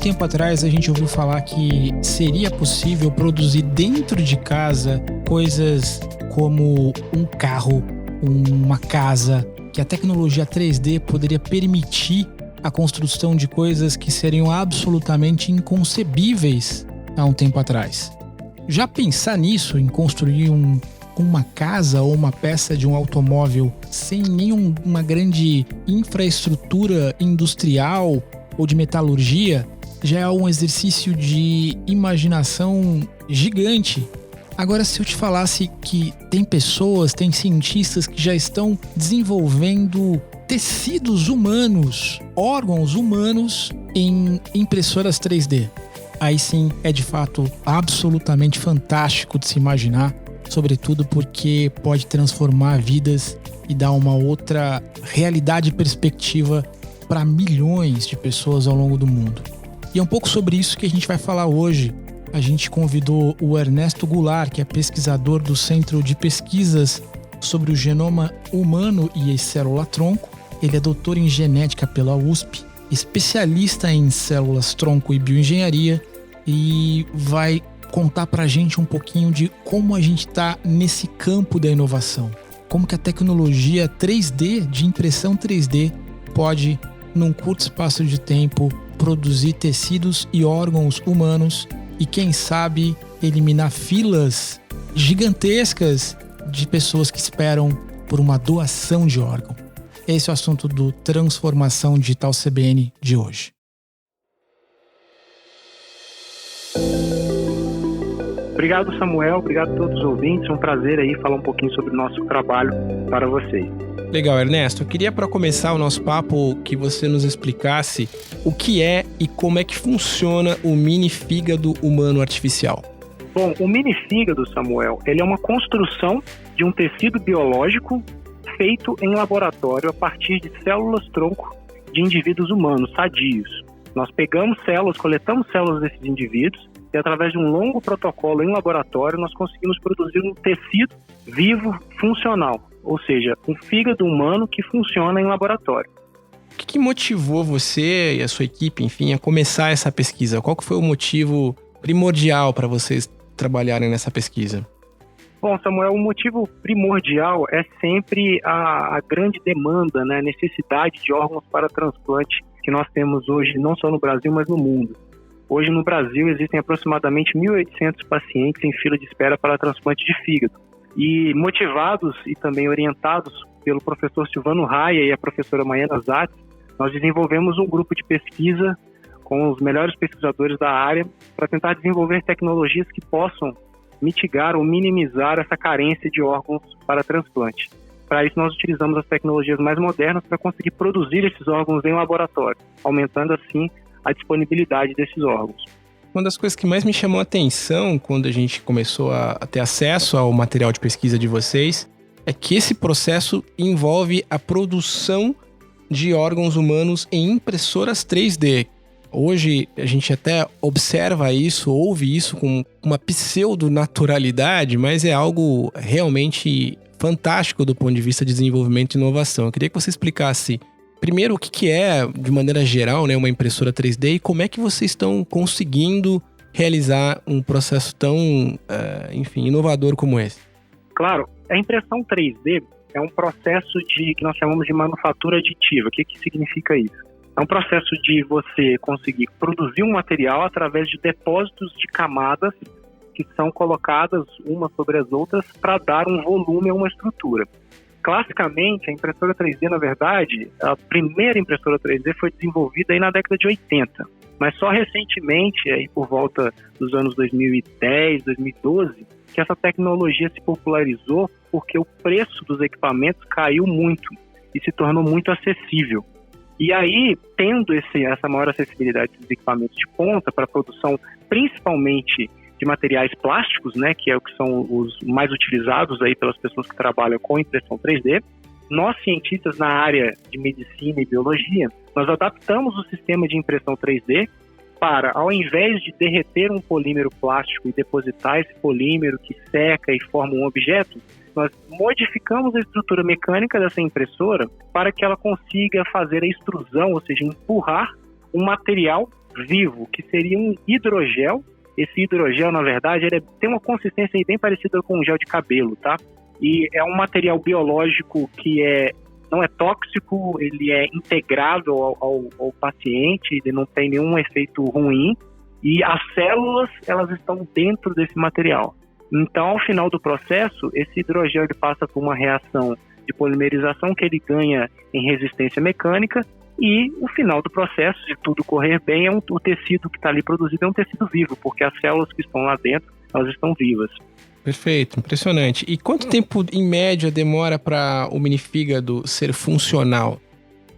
tempo atrás a gente ouviu falar que seria possível produzir dentro de casa coisas como um carro, uma casa, que a tecnologia 3D poderia permitir a construção de coisas que seriam absolutamente inconcebíveis há um tempo atrás. Já pensar nisso, em construir uma casa ou uma peça de um automóvel sem nenhuma grande infraestrutura industrial ou de metalurgia, já é um exercício de imaginação gigante. Agora, se eu te falasse que tem pessoas, tem cientistas que já estão desenvolvendo tecidos humanos, órgãos humanos em impressoras 3D, aí sim é de fato absolutamente fantástico de se imaginar, sobretudo porque pode transformar vidas e dar uma outra realidade e perspectiva para milhões de pessoas ao longo do mundo. E é um pouco sobre isso que a gente vai falar hoje. A gente convidou o Ernesto Goulart, que é pesquisador do Centro de Pesquisas sobre o Genoma Humano e a Célula-Tronco. Ele é doutor em genética pela USP, especialista em células-tronco e bioengenharia, e vai contar pra gente um pouquinho de como a gente tá nesse campo da inovação. Como que a tecnologia 3D, de impressão 3D, pode, num curto espaço de tempo, produzir tecidos e órgãos humanos e, quem sabe, eliminar filas gigantescas de pessoas que esperam por uma doação de órgão. Esse é o assunto do Transformação Digital CBN de hoje. Obrigado, Samuel. Obrigado a todos os ouvintes. É um prazer aí falar um pouquinho sobre o nosso trabalho para vocês. Legal, Ernesto. Eu queria, para começar o nosso papo, que você nos explicasse o que é e como é que funciona o mini fígado humano artificial. Bom, o mini fígado, Samuel, ele é uma construção de um tecido biológico feito em laboratório a partir de células-tronco de indivíduos humanos sadios. Nós pegamos células, coletamos células desses indivíduos e, através de um longo protocolo em laboratório, nós conseguimos produzir um tecido vivo funcional, ou seja, um fígado humano que funciona em laboratório. O que motivou você e a sua equipe, enfim, a começar essa pesquisa? Qual que foi o motivo primordial para vocês trabalharem nessa pesquisa? Bom, Samuel, o motivo primordial é sempre a grande demanda, né, a necessidade de órgãos para transplante que nós temos hoje, não só no Brasil, mas no mundo. Hoje, no Brasil, existem aproximadamente 1.800 pacientes em fila de espera para transplante de fígado. E motivados e também orientados pelo professor Silvano Raia e a professora Maiana Zatz, nós desenvolvemos um grupo de pesquisa com os melhores pesquisadores da área para tentar desenvolver tecnologias que possam mitigar ou minimizar essa carência de órgãos para transplante. Para isso, nós utilizamos as tecnologias mais modernas para conseguir produzir esses órgãos em laboratório, aumentando assim a disponibilidade desses órgãos. Uma das coisas que mais me chamou a atenção quando a gente começou a ter acesso ao material de pesquisa de vocês é que esse processo envolve a produção de órgãos humanos em impressoras 3D. Hoje a gente até observa isso, ouve isso com uma pseudo-naturalidade, mas é algo realmente fantástico do ponto de vista de desenvolvimento e inovação. Eu queria que você explicasse primeiro o que é, de maneira geral, né, uma impressora 3D e como é que vocês estão conseguindo realizar um processo tão, inovador como esse. Claro, a impressão 3D é um processo que nós chamamos de manufatura aditiva. O que significa isso? É um processo de você conseguir produzir um material através de depósitos de camadas que são colocadas umas sobre as outras para dar um volume a uma estrutura. Classicamente, a impressora 3D, na verdade, a primeira impressora 3D foi desenvolvida aí na década de 80, mas só recentemente, aí por volta dos anos 2010, 2012, que essa tecnologia se popularizou porque o preço dos equipamentos caiu muito e se tornou muito acessível. E aí, tendo essa maior acessibilidade dos equipamentos de ponta para a produção, principalmente de materiais plásticos, né, que é o que são os mais utilizados aí pelas pessoas que trabalham com impressão 3D, nós, cientistas na área de medicina e biologia, nós adaptamos o sistema de impressão 3D para, ao invés de derreter um polímero plástico e depositar esse polímero que seca e forma um objeto, nós modificamos a estrutura mecânica dessa impressora para que ela consiga fazer a extrusão, ou seja, empurrar um material vivo, que seria um hidrogel. Esse hidrogel, na verdade, ele tem uma consistência bem parecida com um gel de cabelo, tá? E é um material biológico que não é tóxico, ele é integrável ao paciente, ele não tem nenhum efeito ruim, e as células, elas estão dentro desse material. Então, ao final do processo, esse hidrogel ele passa por uma reação de polimerização que ele ganha em resistência mecânica, e o final do processo, se tudo correr bem, o tecido que está ali produzido é um tecido vivo, porque as células que estão lá dentro, elas estão vivas. Perfeito, impressionante. E quanto tempo, em média, demora para o minifígado ser funcional?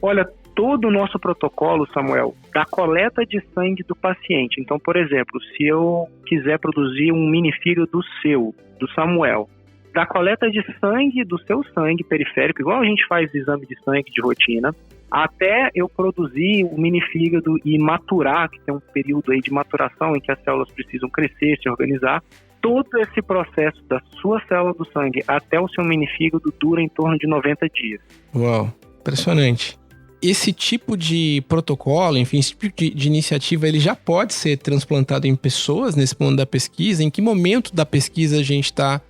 Olha, todo o nosso protocolo, Samuel, da coleta de sangue do paciente. Então, por exemplo, se eu quiser produzir um minifígado do Samuel, da coleta de sangue, do seu sangue periférico, igual a gente faz exame de sangue de rotina, até eu produzir o minifígado e maturar, que tem um período aí de maturação em que as células precisam crescer, se organizar, todo esse processo da sua célula do sangue até o seu minifígado dura em torno de 90 dias. Uau, impressionante. Esse tipo de protocolo, enfim, esse tipo de iniciativa, ele já pode ser transplantado em pessoas nesse mundo da pesquisa? Em que momento da pesquisa a gente está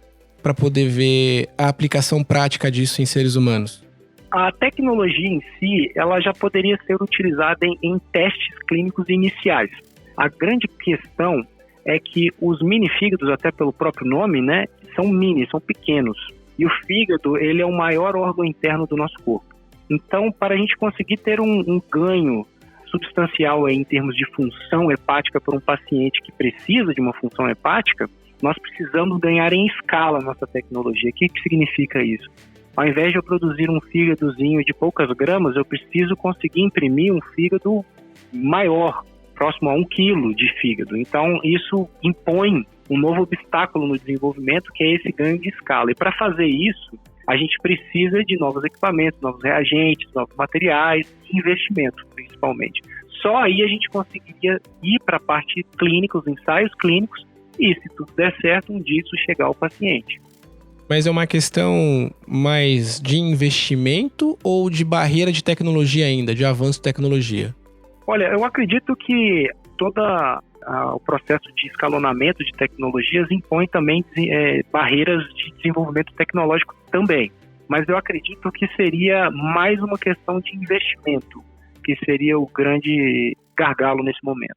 para poder ver a aplicação prática disso em seres humanos? A tecnologia em si, ela já poderia ser utilizada em testes clínicos iniciais. A grande questão é que os minifígados, até pelo próprio nome, né, são pequenos. E o fígado, ele é o maior órgão interno do nosso corpo. Então, para a gente conseguir ter um ganho substancial aí em termos de função hepática para um paciente que precisa de uma função hepática, nós precisamos ganhar em escala a nossa tecnologia. O que significa isso? Ao invés de eu produzir um fígadozinho de poucas gramas, eu preciso conseguir imprimir um fígado maior, próximo a 1 quilo de fígado. Então, isso impõe um novo obstáculo no desenvolvimento, que é esse ganho de escala. E para fazer isso, a gente precisa de novos equipamentos, novos reagentes, novos materiais e investimento, principalmente. Só aí a gente conseguiria ir para a parte clínica, os ensaios clínicos, e se tudo der certo, um dia isso chegar ao paciente. Mas é uma questão mais de investimento ou de barreira de tecnologia ainda, de avanço de tecnologia? Olha, eu acredito que todo o processo de escalonamento de tecnologias impõe também barreiras de desenvolvimento tecnológico também. Mas eu acredito que seria mais uma questão de investimento, que seria o grande gargalo nesse momento.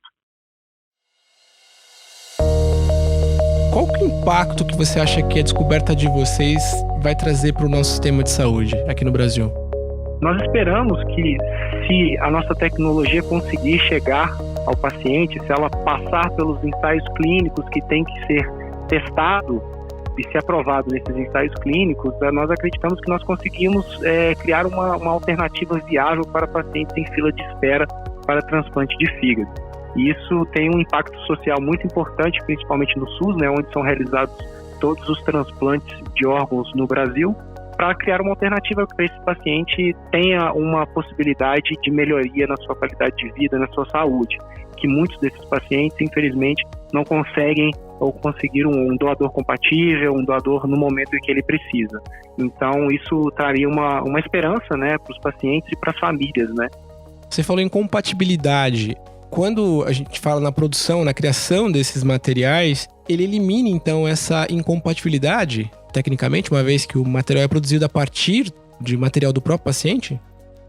Qual que é o impacto que você acha que a descoberta de vocês vai trazer para o nosso sistema de saúde aqui no Brasil? Nós esperamos que, se a nossa tecnologia conseguir chegar ao paciente, se ela passar pelos ensaios clínicos que tem que ser testado e ser aprovado nesses ensaios clínicos, nós acreditamos que nós conseguimos criar uma alternativa viável para pacientes em fila de espera para transplante de fígado. E isso tem um impacto social muito importante, principalmente no SUS, né, onde são realizados todos os transplantes de órgãos no Brasil, para criar uma alternativa para esse paciente tenha uma possibilidade de melhoria na sua qualidade de vida, na sua saúde, que muitos desses pacientes, infelizmente, não conseguem ou conseguiram um doador compatível, um doador no momento em que ele precisa. Então, isso traria uma esperança, né, para os pacientes e para as famílias, né? Você falou em compatibilidade. Quando a gente fala na produção, na criação desses materiais, ele elimina, então, essa incompatibilidade, tecnicamente, uma vez que o material é produzido a partir de material do próprio paciente?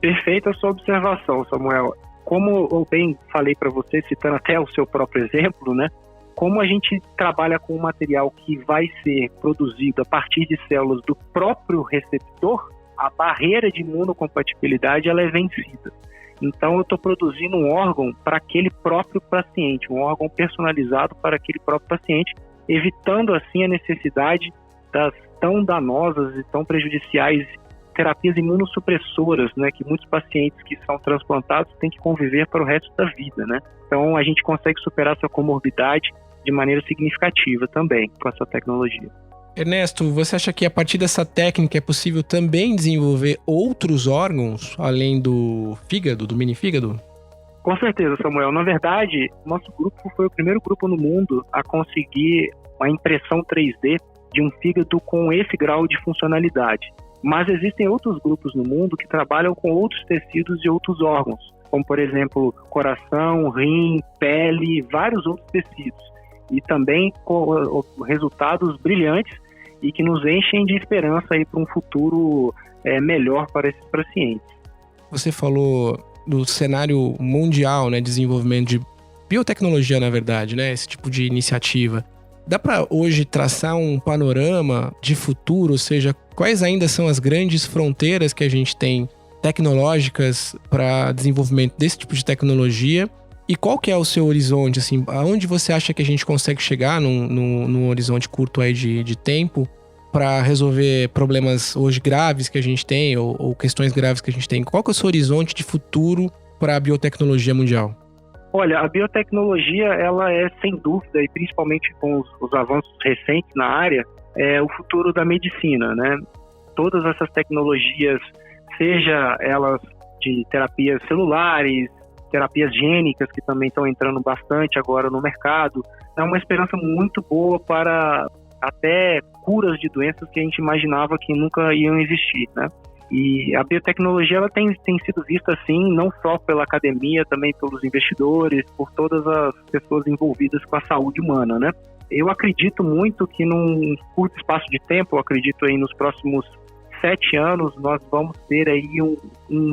Perfeita a sua observação, Samuel. Como eu bem falei para você, citando até o seu próprio exemplo, né? Como a gente trabalha com um material que vai ser produzido a partir de células do próprio receptor, a barreira de imunocompatibilidade ela é vencida. Então, eu estou produzindo um órgão para aquele próprio paciente, um órgão personalizado para aquele próprio paciente, evitando, assim, a necessidade das tão danosas e tão prejudiciais terapias imunossupressoras, né, que muitos pacientes que são transplantados têm que conviver para o resto da vida, né? Então, a gente consegue superar essa comorbidade de maneira significativa também com essa tecnologia. Ernesto, você acha que a partir dessa técnica é possível também desenvolver outros órgãos, além do fígado, do minifígado? Com certeza, Samuel. Na verdade, nosso grupo foi o primeiro grupo no mundo a conseguir uma impressão 3D de um fígado com esse grau de funcionalidade. Mas existem outros grupos no mundo que trabalham com outros tecidos e outros órgãos. como, por exemplo, coração, rim, pele, vários outros tecidos. E também com resultados brilhantes e que nos enchem de esperança para um futuro melhor para esses pacientes. Você falou do cenário mundial, né, desenvolvimento de biotecnologia, na verdade, né, esse tipo de iniciativa. Dá para hoje traçar um panorama de futuro, ou seja, quais ainda são as grandes fronteiras que a gente tem tecnológicas para desenvolvimento desse tipo de tecnologia? E qual que é o seu horizonte, assim, aonde você acha que a gente consegue chegar num horizonte curto aí de tempo para resolver problemas hoje graves que a gente tem ou questões graves que a gente tem? Qual que é o seu horizonte de futuro para a biotecnologia mundial? Olha, a biotecnologia, ela é, sem dúvida, e principalmente com os avanços recentes na área, o futuro da medicina, né? Todas essas tecnologias, seja elas de terapias celulares, terapias gênicas, que também estão entrando bastante agora no mercado, é uma esperança muito boa para até curas de doenças que a gente imaginava que nunca iam existir, né? E a biotecnologia, ela tem sido vista assim, não só pela academia, também pelos investidores, por todas as pessoas envolvidas com a saúde humana, né? Eu acredito muito que num curto espaço de tempo, eu acredito aí nos próximos 7 anos, nós vamos ter aí um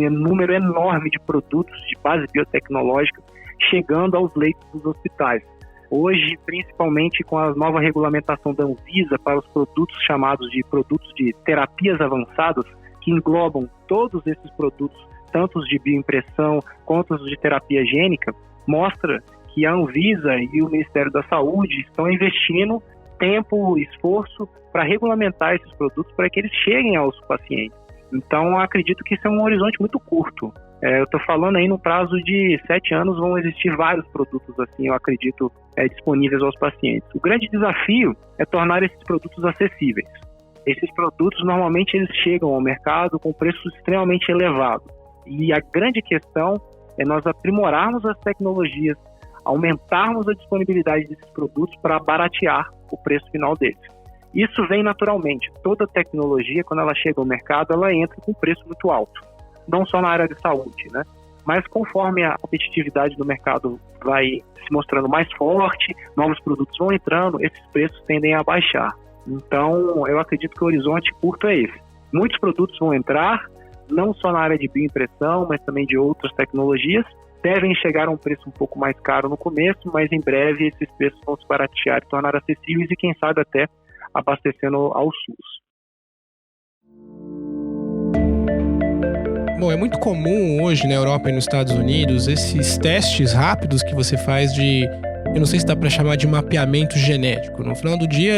número enorme de produtos de base biotecnológica chegando aos leitos dos hospitais. Hoje, principalmente com a nova regulamentação da Anvisa para os produtos chamados de produtos de terapias avançadas, que englobam todos esses produtos, tanto os de bioimpressão quanto os de terapia gênica, mostra que a Anvisa e o Ministério da Saúde estão investindo tempo e esforço para regulamentar esses produtos para que eles cheguem aos pacientes. Então, acredito que isso é um horizonte muito curto. Eu estou falando aí no prazo de 7 anos vão existir vários produtos assim, eu acredito, disponíveis aos pacientes. O grande desafio é tornar esses produtos acessíveis. Esses produtos, normalmente, eles chegam ao mercado com preços extremamente elevados. E a grande questão é nós aprimorarmos as tecnologias, aumentarmos a disponibilidade desses produtos para baratear o preço final deles. Isso vem naturalmente. Toda tecnologia, quando ela chega ao mercado, ela entra com um preço muito alto. Não só na área de saúde, né? Mas conforme a competitividade do mercado vai se mostrando mais forte, novos produtos vão entrando, esses preços tendem a baixar. Então, eu acredito que o horizonte curto é esse. Muitos produtos vão entrar, não só na área de bioimpressão, mas também de outras tecnologias. Devem chegar a um preço um pouco mais caro no começo, mas em breve esses preços vão se baratear e tornar acessíveis e, quem sabe, até abastecendo ao SUS. Bom, é muito comum hoje na Europa e nos Estados Unidos esses testes rápidos que você faz de... Eu não sei se dá para chamar de mapeamento genético. No final do dia,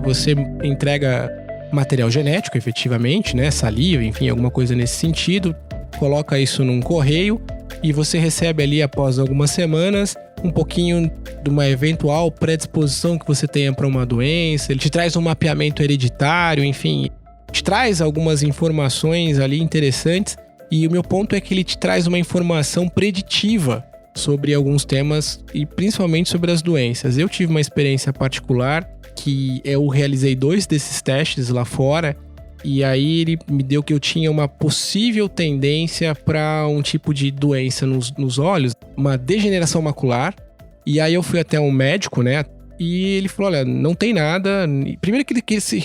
você entrega material genético, efetivamente, né? Saliva, enfim, alguma coisa nesse sentido. Coloca isso num correio e você recebe ali, após algumas semanas, um pouquinho de uma eventual predisposição que você tenha para uma doença. Ele te traz um mapeamento hereditário, enfim, te traz algumas informações ali interessantes. E o meu ponto é que ele te traz uma informação preditiva sobre alguns temas e principalmente sobre as doenças. Eu tive uma experiência particular que eu realizei 2 desses testes lá fora e aí ele me deu que eu tinha uma possível tendência para um tipo de doença nos olhos, uma degeneração macular. E aí eu fui até um médico, né? E ele falou, olha, não tem nada. Primeiro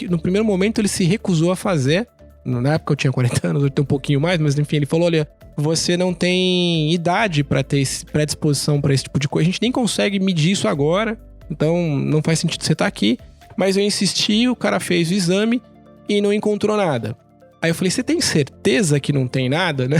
no primeiro momento ele se recusou a fazer. Na época eu tinha 40 anos, eu tenho um pouquinho mais, mas enfim, ele falou, olha, você não tem idade para ter predisposição para esse tipo de coisa. A gente nem consegue medir isso agora, então não faz sentido você estar aqui. Mas eu insisti, o cara fez o exame e não encontrou nada. Aí eu falei, você tem certeza que não tem nada, né?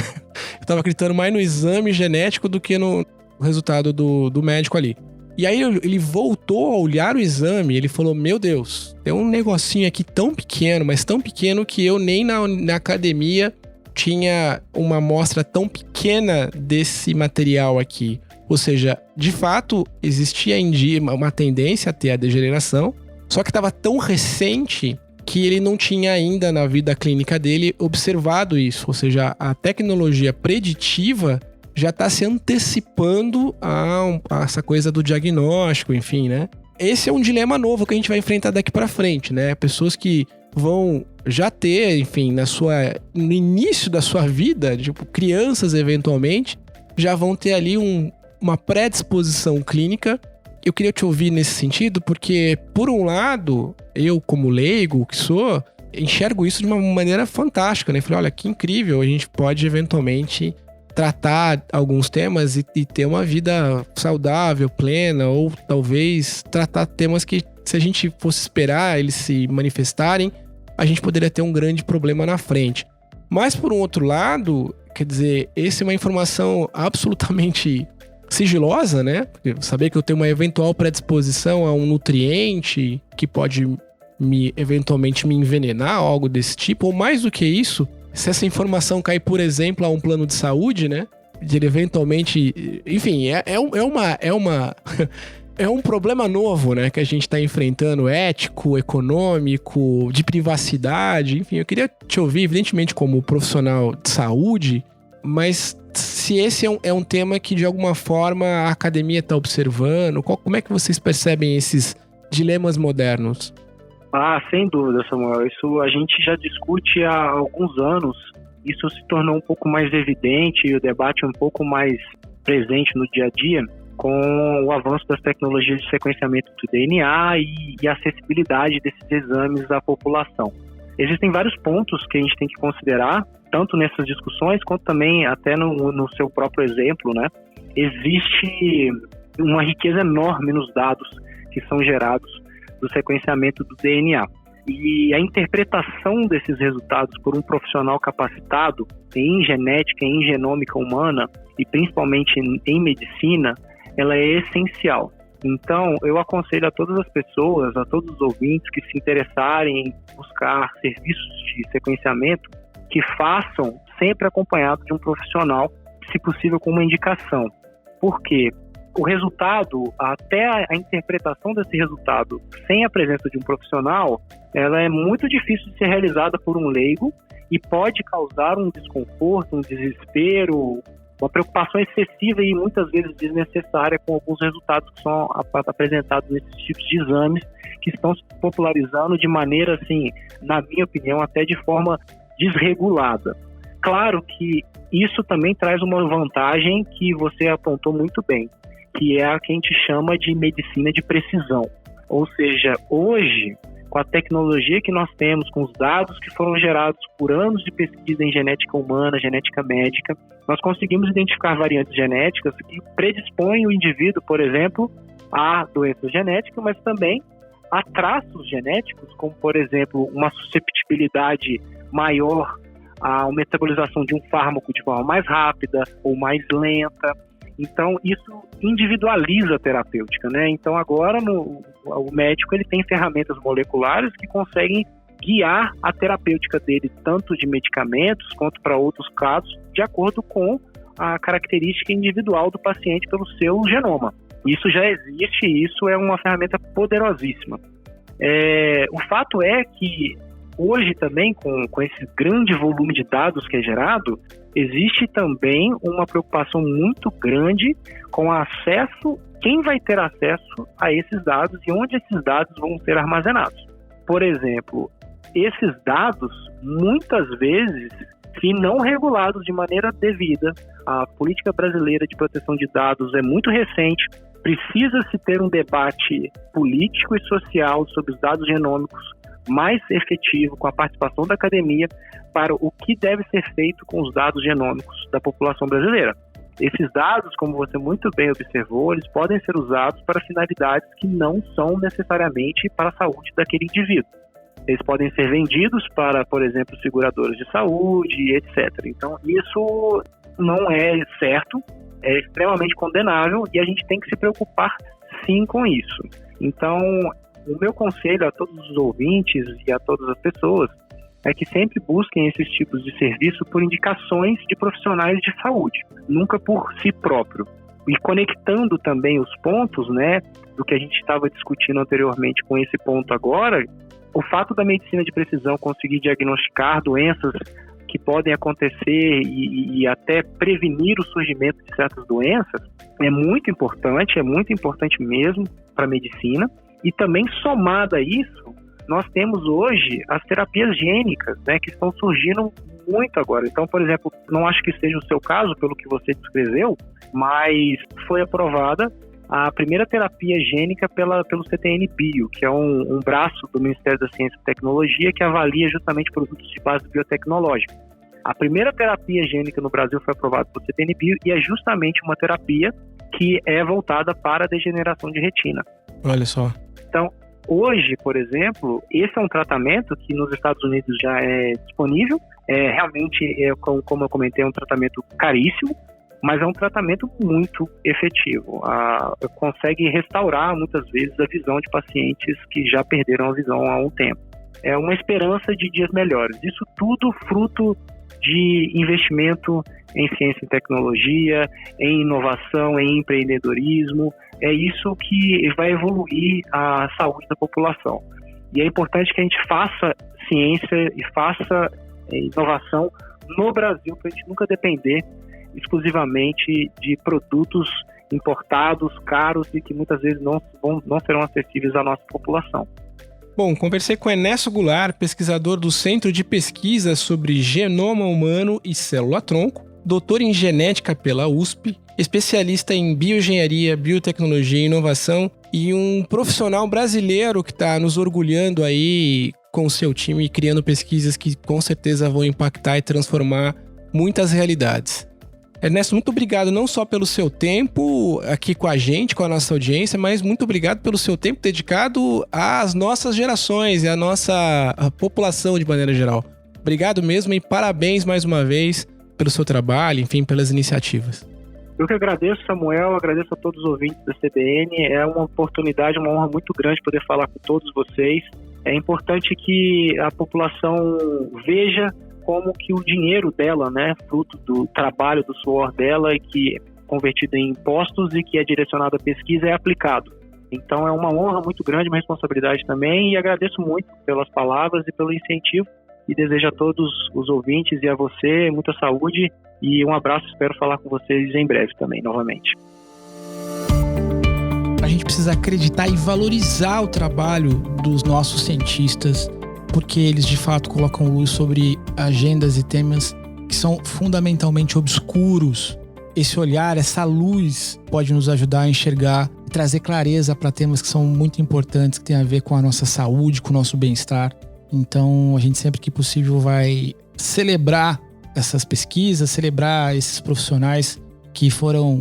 Eu tava acreditando mais no exame genético do que no resultado do médico ali. E aí ele voltou a olhar o exame e ele falou, meu Deus, tem um negocinho aqui tão pequeno, mas tão pequeno que eu nem na academia tinha uma amostra tão pequena desse material aqui. Ou seja, de fato, existia uma tendência a ter a degeneração, só que estava tão recente que ele não tinha ainda na vida clínica dele observado isso. Ou seja, a tecnologia preditiva já está se antecipando a essa coisa do diagnóstico, enfim, né? Esse é um dilema novo que a gente vai enfrentar daqui para frente, né? Pessoas que vão já ter, enfim, no início da sua vida, tipo crianças eventualmente, já vão ter ali uma predisposição clínica. Eu queria te ouvir nesse sentido, porque, por um lado, eu, como leigo que sou, enxergo isso de uma maneira fantástica, né? Falei, olha, que incrível, a gente pode eventualmente tratar alguns temas e ter uma vida saudável, plena, ou talvez tratar temas que, se a gente fosse esperar eles se manifestarem, a gente poderia ter um grande problema na frente. Mas, por um outro lado, quer dizer, essa é uma informação absolutamente sigilosa, né? Porque saber que eu tenho uma eventual predisposição a um nutriente que pode eventualmente me envenenar, algo desse tipo, ou mais do que isso, se essa informação cair, por exemplo, a um plano de saúde, né? De ele eventualmente... Enfim, é um problema novo, né? Que a gente está enfrentando, ético, econômico, de privacidade. Enfim, eu queria te ouvir, evidentemente, como profissional de saúde, mas se esse é um tema que, de alguma forma, a academia está observando, como é que vocês percebem esses dilemas modernos? Sem dúvida, Samuel. Isso a gente já discute há alguns anos. Isso se tornou um pouco mais evidente e o debate um pouco mais presente no dia a dia com o avanço das tecnologias de sequenciamento do DNA e a acessibilidade desses exames à população. Existem vários pontos que a gente tem que considerar, tanto nessas discussões quanto também até no seu próprio exemplo, né? Existe uma riqueza enorme nos dados que são gerados do sequenciamento do DNA. E a interpretação desses resultados por um profissional capacitado em genética, em genômica humana e principalmente em medicina, ela é essencial. Então, eu aconselho a todas as pessoas, a todos os ouvintes que se interessarem em buscar serviços de sequenciamento, que façam sempre acompanhado de um profissional, se possível com uma indicação. Por quê? O resultado, até a interpretação desse resultado sem a presença de um profissional, ela é muito difícil de ser realizada por um leigo e pode causar um desconforto, um desespero, uma preocupação excessiva e muitas vezes desnecessária com alguns resultados que são apresentados nesses tipos de exames que estão se popularizando de maneira, assim, na minha opinião, até de forma desregulada. Claro que isso também traz uma vantagem que você apontou muito bem, que é a que a gente chama de medicina de precisão. Ou seja, hoje, com a tecnologia que nós temos, com os dados que foram gerados por anos de pesquisa em genética humana, genética médica, nós conseguimos identificar variantes genéticas que predispõem o indivíduo, por exemplo, a doenças genéticas, mas também a traços genéticos, como, por exemplo, uma susceptibilidade maior à metabolização de um fármaco de forma mais rápida ou mais lenta. Então, isso individualiza a terapêutica, né? Então, agora, o médico ele tem ferramentas moleculares que conseguem guiar a terapêutica dele, tanto de medicamentos quanto para outros casos, de acordo com a característica individual do paciente pelo seu genoma. Isso já existe e isso é uma ferramenta poderosíssima. O fato é que hoje também, com esse grande volume de dados que é gerado, existe também uma preocupação muito grande com o acesso, quem vai ter acesso a esses dados e onde esses dados vão ser armazenados. Por exemplo, esses dados, muitas vezes, se não regulados de maneira devida, a política brasileira de proteção de dados é muito recente, precisa-se ter um debate político e social sobre os dados genômicos mais efetivo, com a participação da academia, para o que deve ser feito com os dados genômicos da população brasileira. Esses dados, como você muito bem observou, eles podem ser usados para finalidades que não são necessariamente para a saúde daquele indivíduo. Eles podem ser vendidos para, por exemplo, seguradoras de saúde, etc. Então, isso não é certo, é extremamente condenável e a gente tem que se preocupar sim com isso. Então, o meu conselho a todos os ouvintes e a todas as pessoas é que sempre busquem esses tipos de serviço por indicações de profissionais de saúde, nunca por si próprio. E conectando também os pontos, né, do que a gente estava discutindo anteriormente com esse ponto agora, o fato da medicina de precisão conseguir diagnosticar doenças que podem acontecer e até prevenir o surgimento de certas doenças é muito importante mesmo para a medicina. E também, somado a isso, nós temos hoje as terapias gênicas, né, que estão surgindo muito agora. Então, por exemplo, não acho que seja o seu caso, pelo que você descreveu, mas foi aprovada a primeira terapia gênica pelo CTN Bio, que é um braço do Ministério da Ciência e Tecnologia que avalia justamente produtos de base biotecnológica. A primeira terapia gênica no Brasil foi aprovada pelo CTN Bio e é justamente uma terapia que é voltada para a degeneração de retina. Olha só. Então, hoje, por exemplo, esse é um tratamento que nos Estados Unidos já é disponível. Realmente, como eu comentei, é um tratamento caríssimo, mas é um tratamento muito efetivo. Consegue restaurar, muitas vezes, a visão de pacientes que já perderam a visão há um tempo. É uma esperança de dias melhores. Isso tudo fruto de investimento em ciência e tecnologia, em inovação, em empreendedorismo. É isso que vai evoluir a saúde da população. E é importante que a gente faça ciência e faça inovação no Brasil, para a gente nunca depender exclusivamente de produtos importados, caros e que muitas vezes não serão acessíveis à nossa população. Bom, conversei com Ernesto Goulart, pesquisador do Centro de Pesquisa sobre Genoma Humano e Célula-Tronco, doutor em Genética pela USP, especialista em Bioengenharia, Biotecnologia e Inovação e um profissional brasileiro que está nos orgulhando aí com o seu time, criando pesquisas que com certeza vão impactar e transformar muitas realidades. Ernesto, muito obrigado não só pelo seu tempo aqui com a gente, com a nossa audiência, mas muito obrigado pelo seu tempo dedicado às nossas gerações e à nossa população de maneira geral. Obrigado mesmo e parabéns mais uma vez pelo seu trabalho, enfim, pelas iniciativas. Eu que agradeço, Samuel, agradeço a todos os ouvintes da CBN. É uma oportunidade, uma honra muito grande poder falar com todos vocês. É importante que a população veja como que o dinheiro dela, né, fruto do trabalho, do suor dela, e que é convertido em impostos e que é direcionado à pesquisa, é aplicado. Então é uma honra muito grande, uma responsabilidade também, e agradeço muito pelas palavras e pelo incentivo, e desejo a todos os ouvintes e a você muita saúde e um abraço, espero falar com vocês em breve também, novamente. A gente precisa acreditar e valorizar o trabalho dos nossos cientistas, porque eles de fato colocam luz sobre agendas e temas que são fundamentalmente obscuros. Esse olhar, essa luz pode nos ajudar a enxergar e trazer clareza para temas que são muito importantes, que têm a ver com a nossa saúde, com o nosso bem-estar. Então a gente sempre que possível vai celebrar essas pesquisas, celebrar esses profissionais que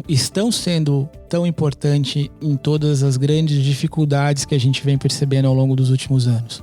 estão sendo tão importantes em todas as grandes dificuldades que a gente vem percebendo ao longo dos últimos anos.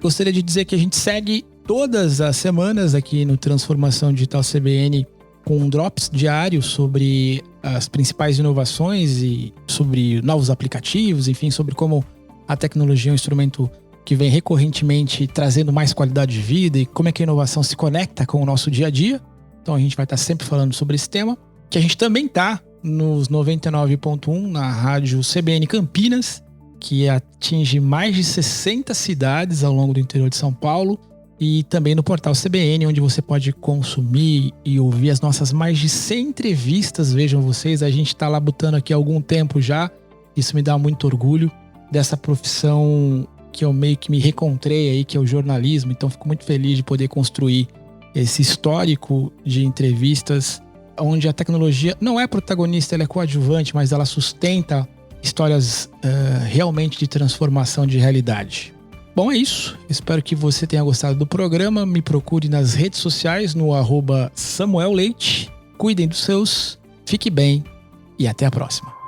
Gostaria de dizer que a gente segue todas as semanas aqui no Transformação Digital CBN com drops diários sobre as principais inovações e sobre novos aplicativos, enfim, sobre como a tecnologia é um instrumento que vem recorrentemente trazendo mais qualidade de vida e como é que a inovação se conecta com o nosso dia a dia. Então a gente vai estar sempre falando sobre esse tema, que a gente também está nos 99.1 na rádio CBN Campinas, que atinge mais de 60 cidades ao longo do interior de São Paulo, e também no portal CBN, onde você pode consumir e ouvir as nossas mais de 100 entrevistas. Vejam vocês, a gente está lá botando aqui há algum tempo já. Isso me dá muito orgulho dessa profissão que eu meio que me reencontrei aí, que é o jornalismo. Então fico muito feliz de poder construir esse histórico de entrevistas onde a tecnologia não é protagonista, ela é coadjuvante, mas ela sustenta histórias realmente de transformação de realidade. Bom, é isso. Espero que você tenha gostado do programa. Me procure nas redes sociais no @SamuelLeite. Cuidem dos seus, fique bem e até a próxima.